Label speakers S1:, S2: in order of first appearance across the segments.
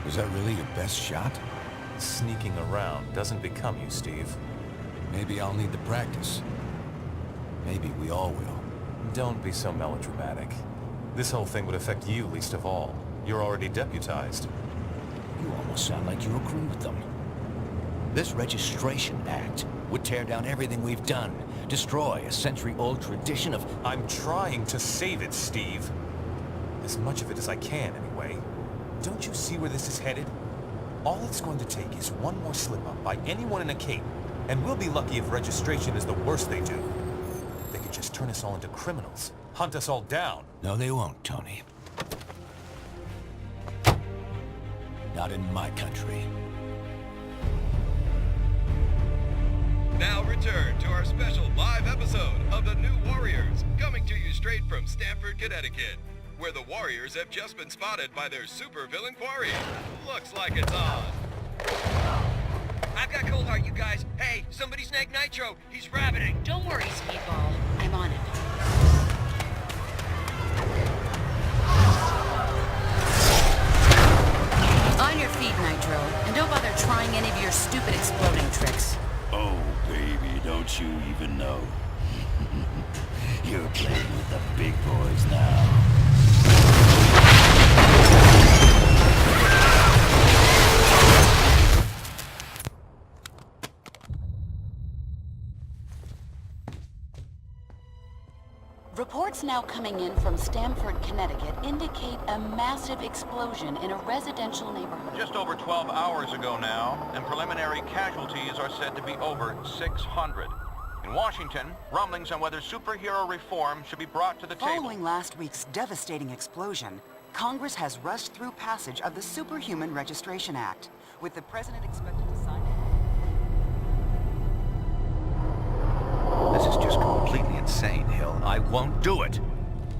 S1: Was that really your best shot?
S2: Sneaking around doesn't become you, Steve.
S1: Maybe I'll need the practice. Maybe we all will.
S2: Don't be so melodramatic. This whole thing would affect you least of all. You're already deputized.
S1: You almost sound like you agree with them. This Registration Act would tear down everything we've done. Destroy a century-old tradition of...
S2: I'm trying to save it, Steve. As much of it as I can, anyway. Don't you see where this is headed? All it's going to take is one more slip-up by anyone in a cape, and we'll be lucky if registration is the worst they do. They could just turn us all into criminals, hunt us all down.
S1: No, they won't, Tony. Not in my country.
S3: Now return to our special live episode of The New Warriors, coming to you straight from Stamford, Connecticut, where the Warriors have just been spotted by their supervillain quarry. Looks like it's on.
S4: I've got Cold Heart, you guys. Hey, somebody snag Nitro. He's rabbiting.
S5: Don't worry, Speedball. I'm on it. On your feet, Nitro. And don't bother trying any of your stupid exploding tricks.
S6: Oh, baby, don't you even know? You're playing with the big boys now.
S5: Reports now coming in from Stamford, Connecticut indicate a massive explosion in a residential neighborhood.
S7: Just over 12 hours ago now, and preliminary casualties are said to be over 600. In Washington, rumblings on whether superhero reform should be brought to the table.
S8: Following last week's devastating explosion, Congress has rushed through passage of the Superhuman Registration Act, with the president expected to sign it.
S1: This is just completely insane, Hill. I won't do it.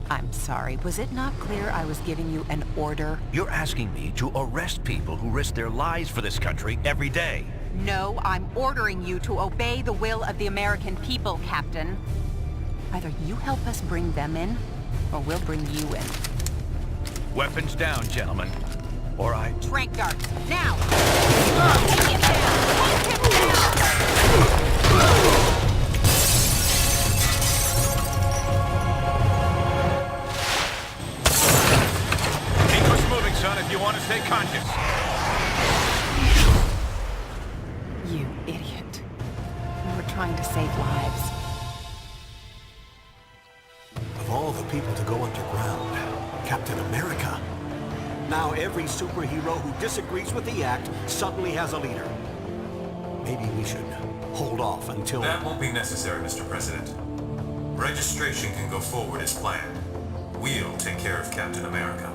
S8: I'm sorry, was it not clear I was giving you an order?
S1: You're asking me to arrest people who risk their lives for this country every day.
S8: No, I'm ordering you to obey the will of the American people, Captain. Either you help us bring them in, or we'll bring you in.
S1: Weapons down, gentlemen. Or I...
S8: Trank darts, now! Take him down! Take him down!
S7: Son, if you want to stay conscious.
S8: You idiot. We were trying to save lives.
S9: Of all the people to go underground, Captain America. Now every superhero who disagrees with the act suddenly has a leader. Maybe we should hold off until...
S2: That won't be necessary, Mr. President. Registration can go forward as planned. We'll take care of Captain America.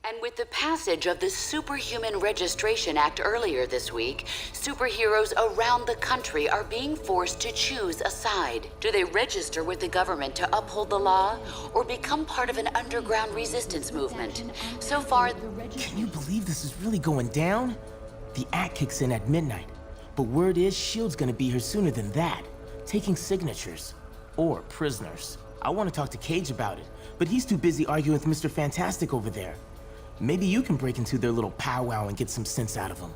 S5: And with the passage of the Superhuman Registration Act earlier this week, superheroes around the country are being forced to choose a side. Do they register with the government to uphold the law, or become part of an underground resistance movement? So far...
S10: Can you believe this is really going down? The act kicks in at midnight, but word is S.H.I.E.L.D's gonna be here sooner than that, taking signatures. Or prisoners. I want to talk to Cage about it, but he's too busy arguing with Mr. Fantastic over there. Maybe you can break into their little powwow and get some sense out of them.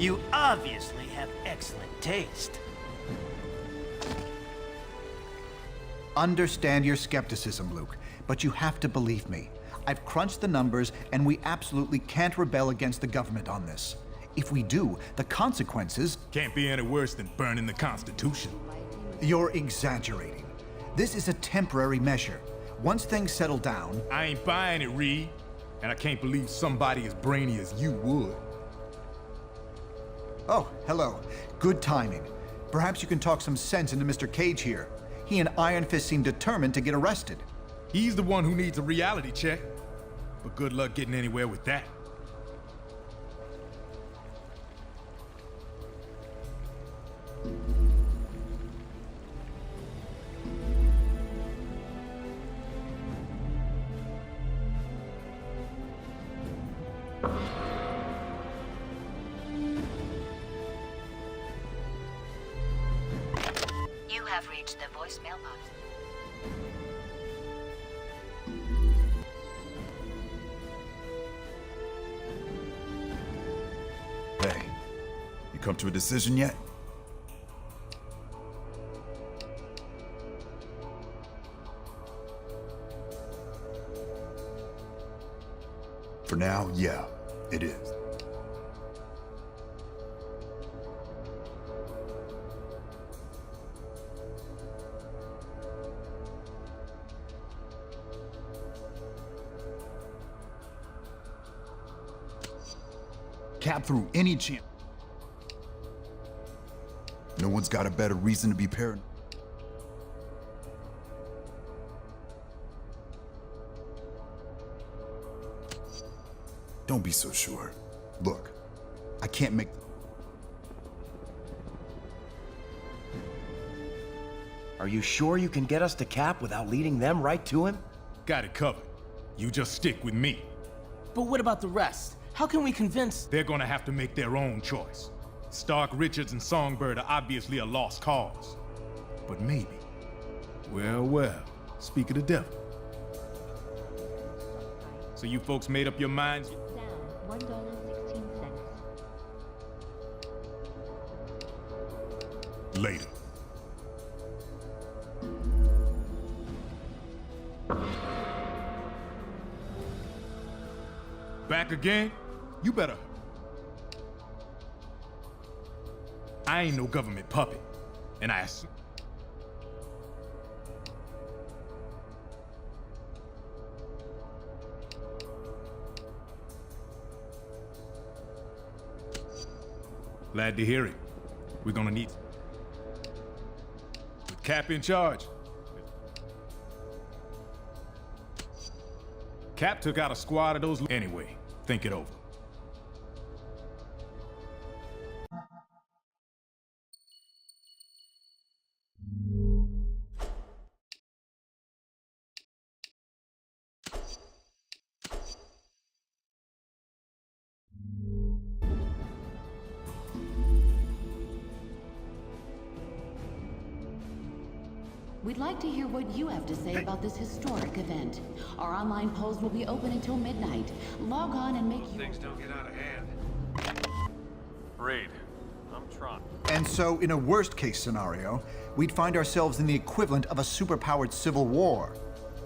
S11: You obviously have excellent taste.
S12: Understand your skepticism, Luke, but you have to believe me. I've crunched the numbers, and we absolutely can't rebel against the government on this. If we do, the consequences...
S13: Can't be any worse than burning the Constitution.
S12: You're exaggerating. This is a temporary measure. Once things settle down...
S13: I ain't buying it, Reed. And I can't believe somebody as brainy as you would.
S12: Oh, hello. Good timing. Perhaps you can talk some sense into Mr. Cage here. He and Iron Fist seem determined to get arrested.
S13: He's the one who needs a reality check. But good luck getting anywhere with that.
S14: You have reached the voicemail box.
S15: Hey, you come to a decision yet? For now, yeah, it is. Cap through any chance. No one's got a better reason to be paranoid. Don't be so sure. Look, I can't make...
S11: Are you sure you can get us to Cap without leading them right to him?
S13: Got it covered. You just stick with me.
S10: But what about the rest? How can we convince...
S13: They're gonna have to make their own choice. Stark, Richards, and Songbird are obviously a lost cause. But maybe... Well, speak of the devil. So you folks made up your minds?
S14: Down $1.16.
S13: Later. Back again? You better... I ain't no government puppet, and I assume... Glad to hear it. We're gonna need... With Cap in charge. Cap took out a squad of those... Anyway, think it over.
S5: We'd like to hear what you have to say about this historic event. Our online polls will be open until midnight. Log on and make your...
S16: Things don't get out of hand. Reed, I'm Tron.
S12: And so, in a worst-case scenario, we'd find ourselves in the equivalent of a superpowered civil war.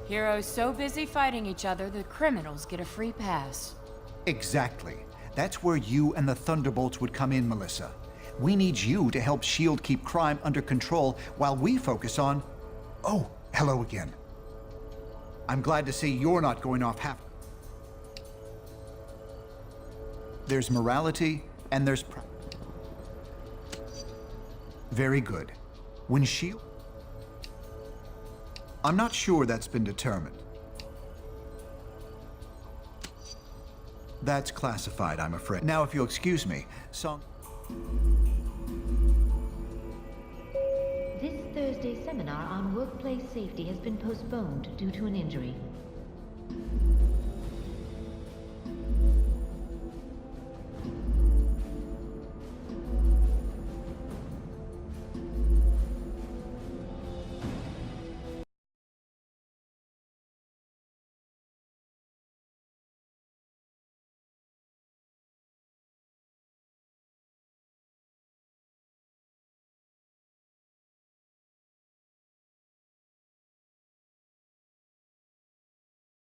S17: Heroes so busy fighting each other, the criminals get a free pass.
S12: Exactly. That's where you and the Thunderbolts would come in, Melissa. We need you to help S.H.I.E.L.D. keep crime under control while we focus on... Oh, hello again. I'm glad to see you're not going off half... There's morality, and there's... Very good. When S.H.I.E.L.D... I'm not sure that's been determined. That's classified, I'm afraid. Now, if you'll excuse me,
S14: This Thursday's seminar on workplace safety has been postponed due to an injury.